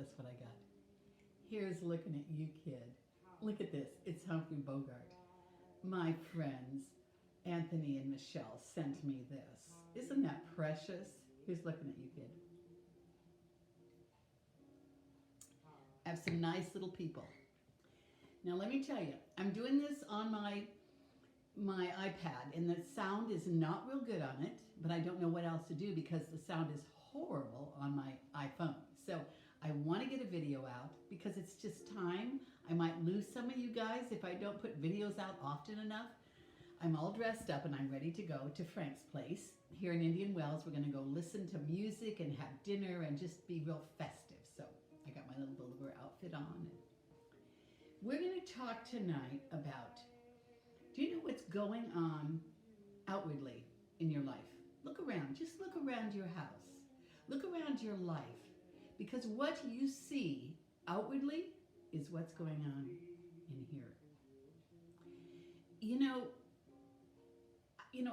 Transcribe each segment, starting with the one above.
Guess what I got? Here's looking at you, kid. Look at this. It's Humphrey Bogart. My friends, Anthony and Michelle, sent me this. Isn't that precious? Here's looking at you, kid. I have some nice little people. Now let me tell you, I'm doing this on my iPad, and the sound is not real good on it, but I don't know what else to do because the sound is horrible on my iPhone. So I want to get a video out because it's just time. I might lose some of you guys if I don't put videos out often enough. I'm all dressed up and I'm ready to go to Frank's place here in Indian Wells. We're going to go listen to music and have dinner and just be real festive. So I got my little velour outfit on. And we're going to talk tonight about, do you know what's going on outwardly in your life? Look around. Just look around your house. Look around your life. Because what you see outwardly is what's going on in here. You know,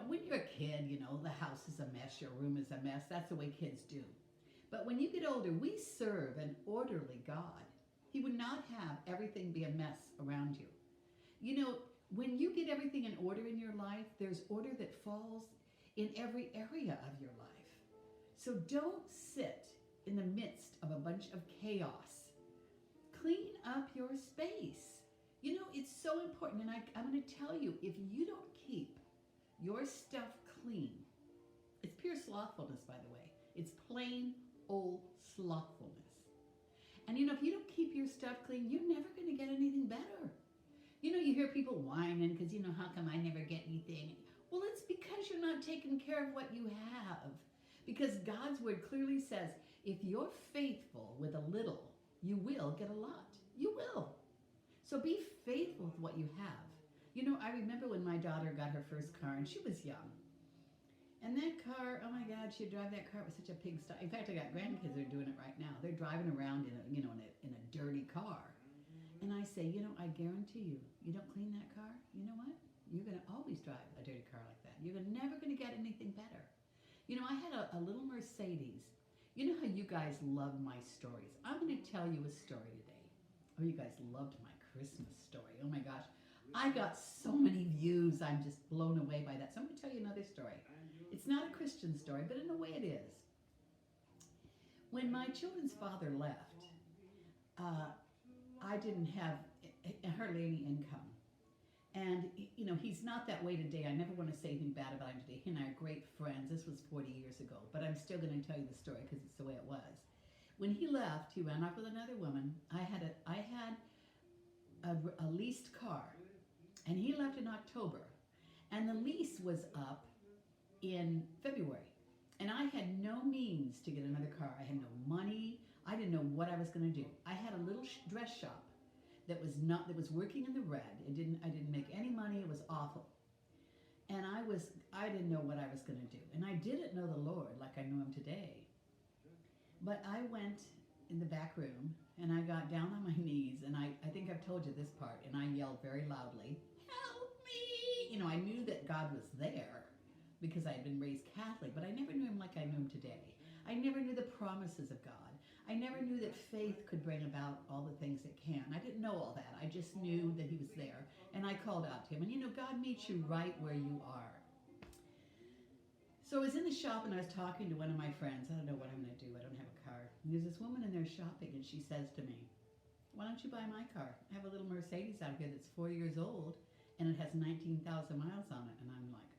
when you're a kid, the house is a mess, your room is a mess. That's the way kids do. But when you get older, we serve an orderly God. He would not have everything be a mess around you. When you get everything in order in your life, there's order that falls in every area of your life. So don't sit in the midst of a bunch of chaos. Clean up your space. It's so important, and I'm going to tell you, if you don't keep your stuff clean, it's pure slothfulness, by the way. It's plain old slothfulness. And if you don't keep your stuff clean, you're never going to get anything better. You hear people whining because, how come I never get anything? Well, it's because you're not taking care of what you have. Because God's word clearly says, if you're faithful with a little, you will get a lot. You will. So be faithful with what you have. I remember when my daughter got her first car, and she was young. And that car, oh my God, she'd drive that car with such a pigsty. In fact, I got grandkids that are doing it right now. They're driving around in a dirty car. And I say, I guarantee you don't clean that car, you know what? You're going to always drive a dirty car like that. You're never going to get anything better. I had a little Mercedes. You know how you guys love my stories. I'm going to tell you a story today. Oh, you guys loved my Christmas story. Oh my gosh. I got so many views. I'm just blown away by that. So I'm going to tell you another story. It's not a Christian story, but in a way it is. When my children's father left, I didn't have hardly any income. And, he's not that way today. I never want to say anything bad about him today. He and I are great friends. This was 40 years ago. But I'm still going to tell you the story because it's the way it was. When he left, he ran off with another woman. I had a leased car. And he left in October. And the lease was up in February. And I had no means to get another car. I had no money. I didn't know what I was going to do. I had a little dress shop that was working in the red. I didn't make any money. It was awful. And I didn't know what I was going to do. And I didn't know the Lord like I know him today. But I went in the back room and I got down on my knees, and I think I've told you this part, and I yelled very loudly, "Help me!" I knew that God was there because I had been raised Catholic, but I never knew him like I knew him today. I never knew the promises of God. I never knew that faith could bring about all the things it can. I didn't know all that. I just knew that he was there. And I called out to him. And God meets you right where you are. So I was in the shop and I was talking to one of my friends. I don't know what I'm going to do. I don't have a car. And there's this woman in there shopping, and she says to me, "Why don't you buy my car? I have a little Mercedes out here that's 4 years old, and it has 19,000 miles on it." And I'm like,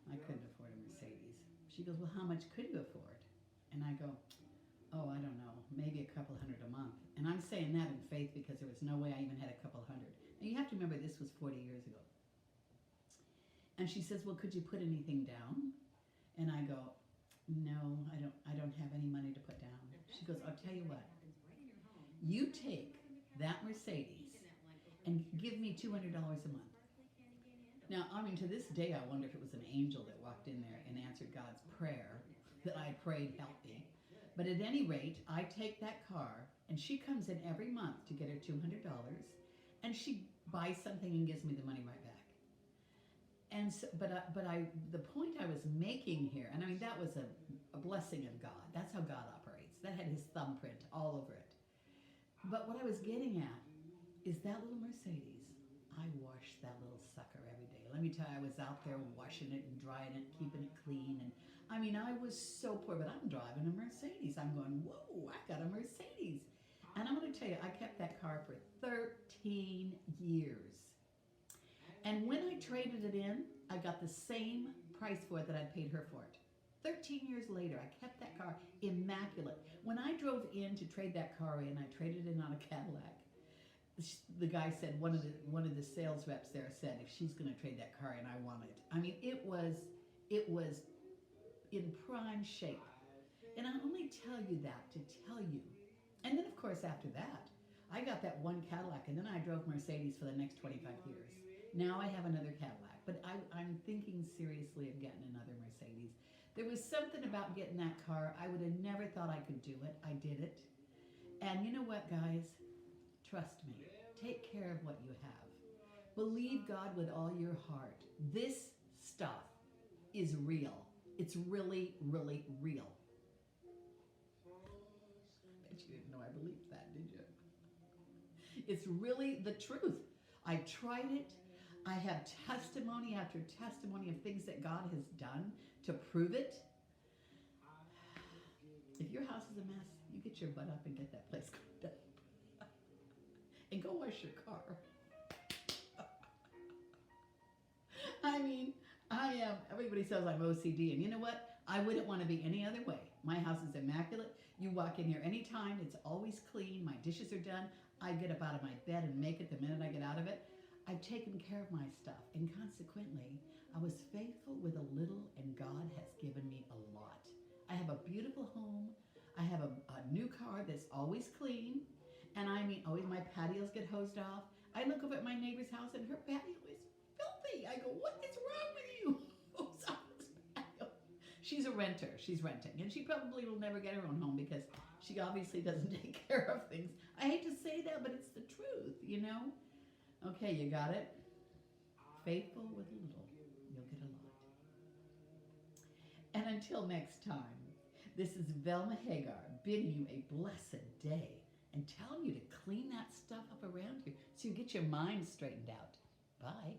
I couldn't afford a Mercedes. She goes, "Well, how much could you afford?" And I go, "Oh, I don't know, maybe a couple hundred a month." And I'm saying that in faith because there was no way I even had a couple hundred. And you have to remember, this was 40 years ago. And she says, "Well, could you put anything down?" And I go, "No, I don't have any money to put down." She goes, "I'll tell you what, you take that Mercedes and give me $200 a month." Now, to this day, I wonder if it was an angel that walked in there and answered God's prayer that I prayed, "Help me." But at any rate, I take that car, and she comes in every month to get her $200, and she buys something and gives me the money right back. And so, the point I was making here, and that was a blessing of God. That's how God operates. That had his thumbprint all over it. But what I was getting at is that little Mercedes. I wash that little sucker every day. Let me tell you, I was out there washing it and drying it, keeping it clean. And I mean, I was so poor, but I'm driving a Mercedes. I'm going, whoa, I got a Mercedes. And I'm going to tell you, I kept that car for 13 years. And when I traded it in, I got the same price for it that I'd paid her for it. 13 years later, I kept that car immaculate. When I drove in to trade that car in, I traded it on a Cadillac. The guy said, one of the sales reps there said, if she's going to trade that car in, I want it. I mean, it was in prime shape. And I only tell you that to tell you. And then, of course, after that, I got that one Cadillac, and then I drove Mercedes for the next 25 years. Now I have another Cadillac, but I'm thinking seriously of getting another Mercedes. There was something about getting that car. I would have never thought I could do it. I did it. And you know what, guys? Trust me. Take care of what you have. Believe God with all your heart. This stuff is real. It's really, really real. Bet you didn't know I believed that, did you? It's really the truth. I tried it. I have testimony after testimony of things that God has done to prove it. If your house is a mess, you get your butt up and get that place cleaned up. And go wash your car. I mean, everybody says I'm OCD, and you know what? I wouldn't want to be any other way. My house is immaculate. You walk in here anytime, it's always clean. My dishes are done. I get up out of my bed and make it the minute I get out of it. I've taken care of my stuff, and consequently, I was faithful with a little, and God has given me a lot. I have a beautiful home. I have a new car that's always clean, and I mean, always my patios get hosed off. I look over at my neighbor's house, and her patio is filthy. I go, what is wrong with you? Hose off this patio. She's a renter. She's renting, and she probably will never get her own home because she obviously doesn't take care of things. I hate to say that, but it's the truth, you know? Okay, you got it? Faithful with a little, you'll get a lot. And until next time, this is Velma Hagar bidding you a blessed day and telling you to clean that stuff up around you so you get your mind straightened out. Bye.